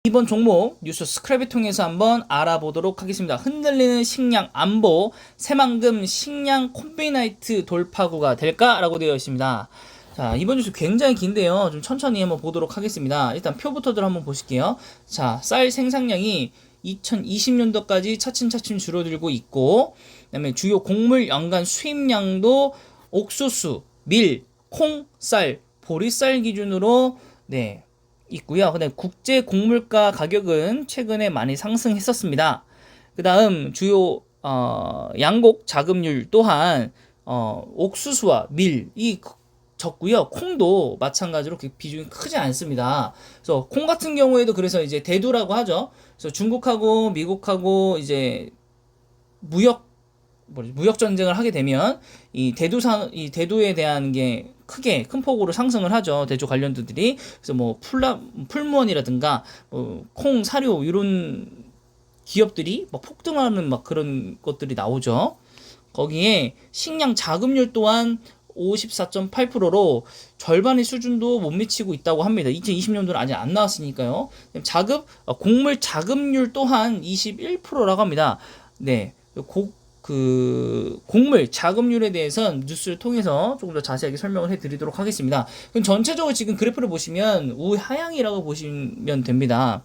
이번 종목 뉴스 스크랩을 통해서 한번 알아보도록 하겠습니다. 흔들리는 식량 안보, 새만금 식량 콤비나이트 돌파구가 될까라고 되어 있습니다. 자, 이번 뉴스 굉장히 긴데요. 좀 천천히 한번 보도록 하겠습니다. 일단 표부터들 한번 보실게요. 자, 쌀 생산량이 2020년도까지 차츰차츰 줄어들고 있고, 그다음에 주요 곡물 연간 수입량도 옥수수, 밀, 콩, 쌀, 보리쌀 기준으로 있고요. 그다음에 국제 곡물가 가격은 최근에 많이 상승했었습니다. 그다음 주요 양곡 자급률 또한 옥수수와 밀이 적고요. 콩도 마찬가지로 비중이 크지 않습니다. 그래서 콩 같은 경우에도 그래서 이제 대두라고 하죠. 그래서 중국하고 미국하고 이제 무역 전쟁을 하게 되면 이 대두에 대한 게 크게 큰 폭으로 상승을 하죠. 대두 관련주들이. 그래서 뭐 풀무원이라든가 콩, 사료 이런 기업들이 막 폭등하는 막 그런 것들이 나오죠. 거기에 식량 자급률 또한 54.8%로 절반의 수준도 못 미치고 있다고 합니다. 2020년도는 아직 안 나왔으니까요. 곡물 자급률 또한 21%라고 합니다. 네. 곡물 자급률에 대해서는 뉴스를 통해서 조금 더 자세하게 설명을 해드리도록 하겠습니다. 그럼 전체적으로 지금 그래프를 보시면 우하향이라고 보시면 됩니다.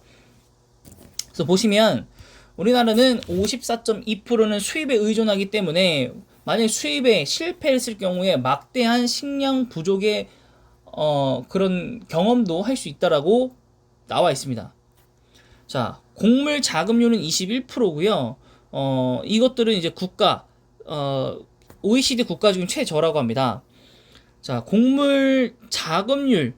그래서 보시면 우리나라는 54.2%는 수입에 의존하기 때문에 만약 수입에 실패했을 경우에 막대한 식량 부족의 그런 경험도 할 수 있다라고 나와 있습니다. 자, 곡물 자급률은 21%고요. 이것들은 이제 OECD 국가 중 최저라고 합니다. 자, 곡물 자급률은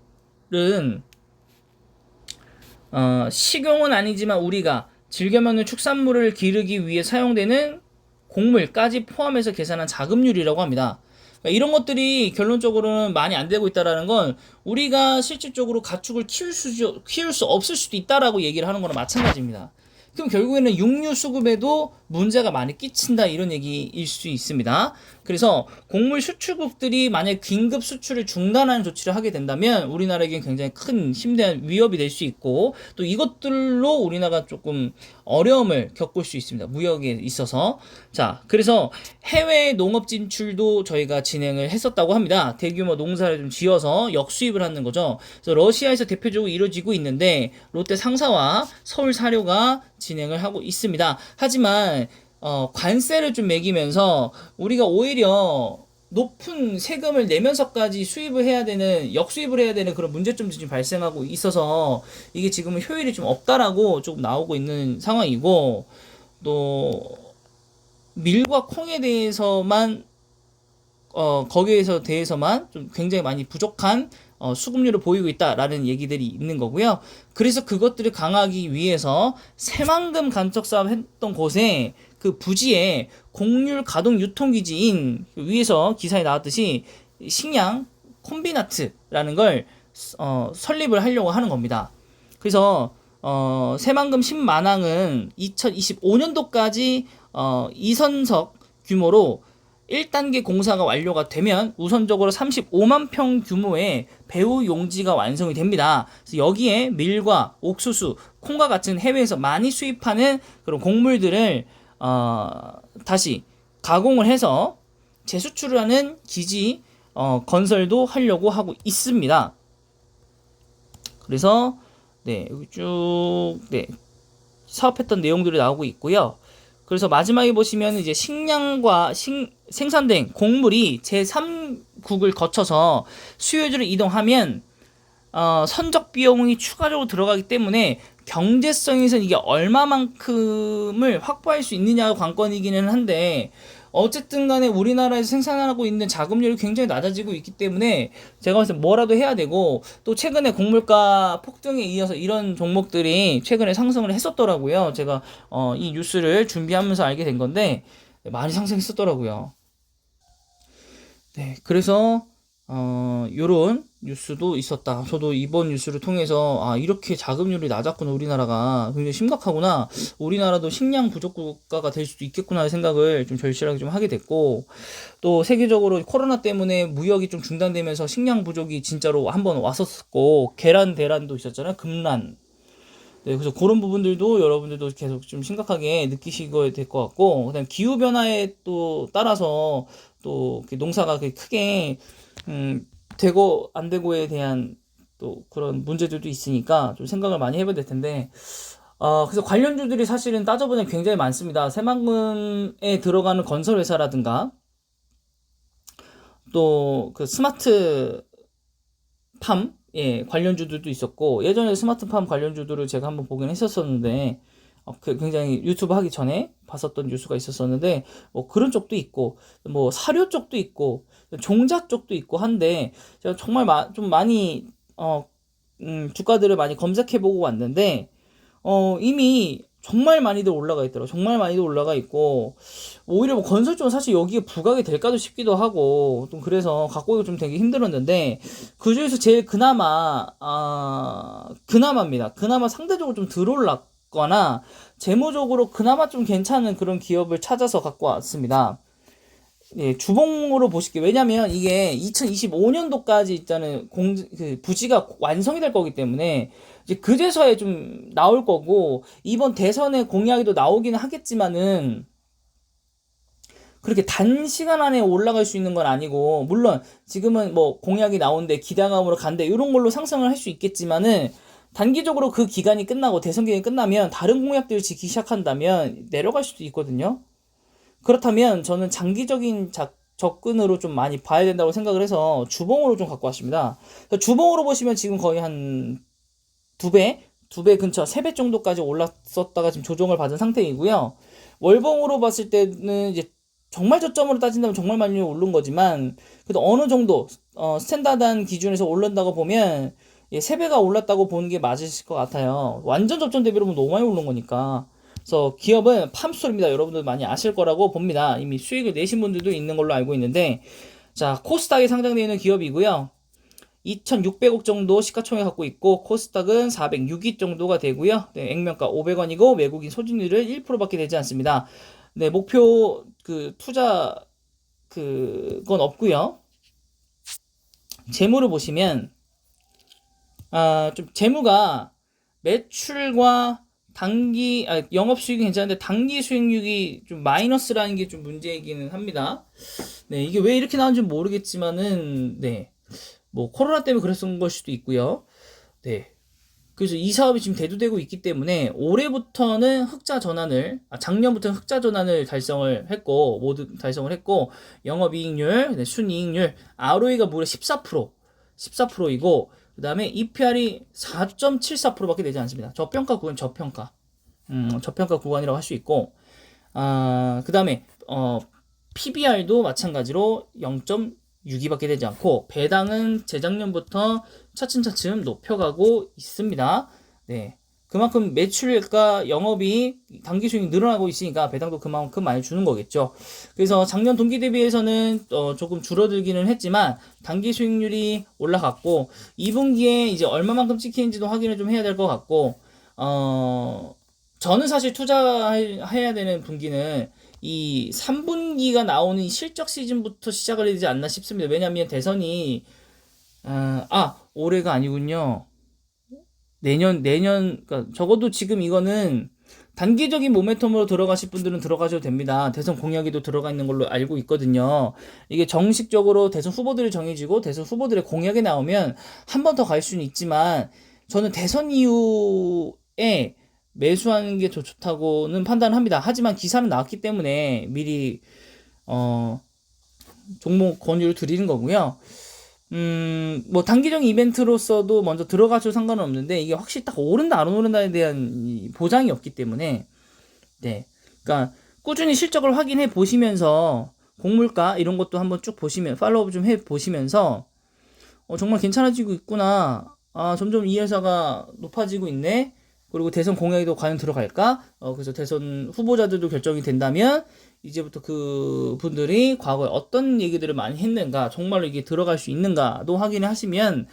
식용은 아니지만 우리가 즐겨 먹는 축산물을 기르기 위해 사용되는 곡물까지 포함해서 계산한 자급률이라고 합니다. 그러니까 이런 것들이 결론적으로는 많이 안 되고 있다라는 건 우리가 실질적으로 가축을 키울 수 없을 수도 있다라고 얘기를 하는 거랑 마찬가지입니다. 그럼 결국에는 육류 수급에도 문제가 많이 끼친다 이런 얘기일 수 있습니다. 그래서 곡물 수출국들이 만약 긴급 수출을 중단하는 조치를 하게 된다면 우리나라에겐 굉장히 큰 심대한 위협이 될 수 있고 또 이것들로 우리나라가 조금 어려움을 겪을 수 있습니다. 무역에 있어서. 자, 그래서 해외 농업 진출도 저희가 진행을 했었다고 합니다. 대규모 농사를 좀 지어서 역수입을 하는 거죠. 그래서 러시아에서 대표적으로 이루어지고 있는데 롯데 상사와 서울 사료가 진행을 하고 있습니다. 하지만 관세를 좀 매기면서 우리가 오히려 높은 세금을 내면서까지 역수입을 해야 되는 그런 문제점들이 지금 발생하고 있어서 이게 지금은 효율이 좀 없다라고 조금 나오고 있는 상황이고 또 밀과 콩에 대해서만 거기에서 대해서만 좀 굉장히 많이 부족한 수급률을 보이고 있다라는 얘기들이 있는 거고요. 그래서 그것들을 강화하기 위해서 새만금 간척 사업 했던 곳에 그 부지에 곡률 가동 유통기지인 위에서 기사에 나왔듯이 식량 콤비나트라는 걸 설립을 하려고 하는 겁니다. 그래서 새만금 10만항은 2025년도까지 이선석 규모로 1단계 공사가 완료가 되면 우선적으로 35만 평 규모의 배후 용지가 완성이 됩니다. 그래서 여기에 밀과 옥수수, 콩과 같은 해외에서 많이 수입하는 그런 곡물들을 다시 가공을 해서 재수출을 하는 기지 건설도 하려고 하고 있습니다. 그래서 여기 쭉 사업했던 내용들이 나오고 있고요. 그래서 마지막에 보시면 이제 식량과 생산된 곡물이 제3국을 거쳐서 수요지로 이동하면 선적 비용이 추가적으로 들어가기 때문에 경제성에서는 이게 얼마만큼을 확보할 수 있느냐가 관건이기는 한데 어쨌든 간에 우리나라에서 생산하고 있는 자급률이 굉장히 낮아지고 있기 때문에 제가 봤을 때 뭐라도 해야 되고 또 최근에 곡물가 폭등에 이어서 이런 종목들이 최근에 상승을 했었더라고요. 제가 이 뉴스를 준비하면서 알게 된 건데 많이 상승했었더라고요. 그래서 요런 뉴스도 있었다. 저도 이번 뉴스를 통해서 이렇게 자급률이 낮았구나. 우리나라가 굉장히 심각하구나. 우리나라도 식량 부족 국가가 될 수도 있겠구나 생각을 좀 절실하게 좀 하게 됐고 또 세계적으로 코로나 때문에 무역이 좀 중단되면서 식량 부족이 진짜로 한번 왔었고 계란 대란도 있었잖아요. 금란 네, 그래서 그런 부분들도 여러분들도 계속 좀 심각하게 느끼시게 될 것 같고, 그다음 기후 변화에 또 따라서 또 농사가 크게 되고 안 되고에 대한 또 그런 문제들도 있으니까 좀 생각을 많이 해봐야 될 텐데, 그래서 관련주들이 사실은 따져보면 굉장히 많습니다. 새만금에 들어가는 건설 회사라든가 또 그 스마트 팜, 예, 관련주들도 있었고, 예전에 스마트팜 관련주들을 제가 한번 보긴 했었었는데, 굉장히 유튜브 하기 전에 봤었던 뉴스가 있었었는데, 뭐 그런 쪽도 있고, 뭐 사료 쪽도 있고, 종자 쪽도 있고 한데, 제가 정말 좀 많이, 주가들을 많이 검색해보고 왔는데, 이미 정말 많이들 올라가 있더라고. 정말 많이들 올라가 있고, 오히려 뭐 건설 쪽은 사실 여기에 부각이 될까도 싶기도 하고, 좀 그래서 갖고 좀 되게 힘들었는데, 그 중에서 제일 그나마입니다. 그나마 상대적으로 좀 덜 올랐거나, 재무적으로 그나마 좀 괜찮은 그런 기업을 찾아서 갖고 왔습니다. 예, 주봉으로 보실게요. 왜냐면 이게 2025년도까지 있잖아요. 부지가 완성이 될 거기 때문에 이제 그제서야 좀 나올 거고, 이번 대선에 공약이 또 나오기는 하겠지만은 그렇게 단시간 안에 올라갈 수 있는 건 아니고, 물론 지금은 뭐 공약이 나오는데 기대감으로 간대 이런 걸로 상승을 할 수 있겠지만은 단기적으로 그 기간이 끝나고 대선 기간이 끝나면 다른 공약들을 지키기 시작한다면 내려갈 수도 있거든요. 그렇다면 저는 장기적인 접근으로 좀 많이 봐야 된다고 생각을 해서 주봉으로 좀 갖고 왔습니다. 주봉으로 보시면 지금 거의 한 2배, 2배 근처, 3배 정도까지 올랐었다가 지금 조정을 받은 상태이고요. 월봉으로 봤을 때는 이제 정말 저점으로 따진다면 정말 많이 오른 거지만, 그래도 어느 정도, 스탠다드한 기준에서 오른다고 보면, 예, 3배가 올랐다고 보는 게 맞으실 것 같아요. 완전 저점 대비로 보면 너무 많이 오른 거니까. 그래서 기업은 팜스토리입니다. 여러분들 많이 아실 거라고 봅니다. 이미 수익을 내신 분들도 있는 걸로 알고 있는데, 자, 코스닥에 상장되어 있는 기업이고요. 2,600억 정도 시가총액 갖고 있고, 코스닥은 406위 정도가 되고요. 네, 액면가 500원이고 외국인 소진율을 1%밖에 되지 않습니다. 네, 목표 투자 그건 없고요. 재무를 보시면 좀 재무가 매출과 영업 수익이 괜찮은데 단기 수익률이 좀 마이너스라는 게 좀 문제이기는 합니다. 네, 이게 왜 이렇게 나온지 모르겠지만은, 네, 뭐 코로나 때문에 그랬던 걸 수도 있고요. 네, 그래서 이 사업이 지금 대두되고 있기 때문에 올해부터는 작년부터는 흑자 전환을 달성을 했고, 모두 달성을 했고, 영업이익률, 네, 순이익률, ROE가 무려 14%이고, 그 다음에 EPR이 4.74%밖에 되지 않습니다. 저평가 구간이라고 할 수 있고, 그 다음에, PBR도 마찬가지로 0.6위밖에 되지 않고, 배당은 재작년부터 차츰차츰 높여가고 있습니다. 네. 그만큼 매출과 영업이 단기 수익이 늘어나고 있으니까 배당도 그만큼 많이 주는 거겠죠. 그래서 작년 동기 대비해서는 조금 줄어들기는 했지만 단기 수익률이 올라갔고 2분기에 이제 얼마만큼 찍히는지도 확인을 좀 해야 될 것 같고 저는 사실 투자해야 되는 분기는 이 3분기가 나오는 실적 시즌부터 시작을 해야 되지 않나 싶습니다. 왜냐하면 대선이 올해가 아니군요. 내년, 그러니까 적어도 지금 이거는 단기적인 모멘텀으로 들어가실 분들은 들어가셔도 됩니다. 대선 공약에도 들어가 있는 걸로 알고 있거든요. 이게 정식적으로 대선 후보들이 정해지고 대선 후보들의 공약이 나오면 한 번 더 갈 수는 있지만 저는 대선 이후에 매수하는 게 더 좋다고는 판단을 합니다. 하지만 기사는 나왔기 때문에 미리 종목 권유를 드리는 거고요. 뭐 단기적인 이벤트로서도 먼저 들어가셔도 상관은 없는데 이게 확실히 딱 오른다 안 오른다에 대한 보장이 없기 때문에 네, 그러니까 꾸준히 실적을 확인해 보시면서 공물가 이런 것도 한번 쭉 보시면 팔로우 좀 해 보시면서 정말 괜찮아지고 있구나. 점점 이 회사가 높아지고 있네. 그리고 대선 공약에도 과연 들어갈까? 그래서 대선 후보자들도 결정이 된다면 이제부터 그 분들이 과거에 어떤 얘기들을 많이 했는가, 정말로 이게 들어갈 수 있는가도 확인을 하시면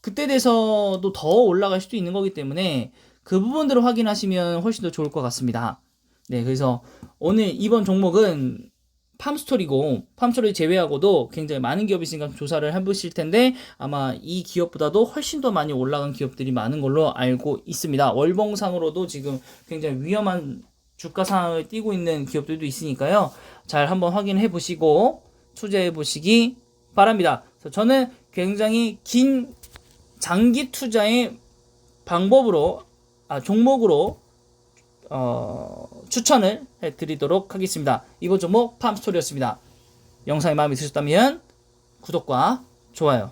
그때 돼서도 더 올라갈 수도 있는 거기 때문에 그 부분들을 확인하시면 훨씬 더 좋을 것 같습니다. 네, 그래서 오늘 이번 종목은 팜스토리 제외하고도 굉장히 많은 기업이 있으니까 조사를 해보실 텐데 아마 이 기업보다도 훨씬 더 많이 올라간 기업들이 많은 걸로 알고 있습니다. 월봉상으로도 지금 굉장히 위험한 주가 상황을 띄고 있는 기업들도 있으니까요. 잘 한번 확인해 보시고 투자해 보시기 바랍니다. 그래서 저는 굉장히 긴 장기 투자의 방법으로 종목으로 추천을 해드리도록 하겠습니다. 이번 종목 팜스토리였습니다. 영상이 마음에 드셨다면 구독과 좋아요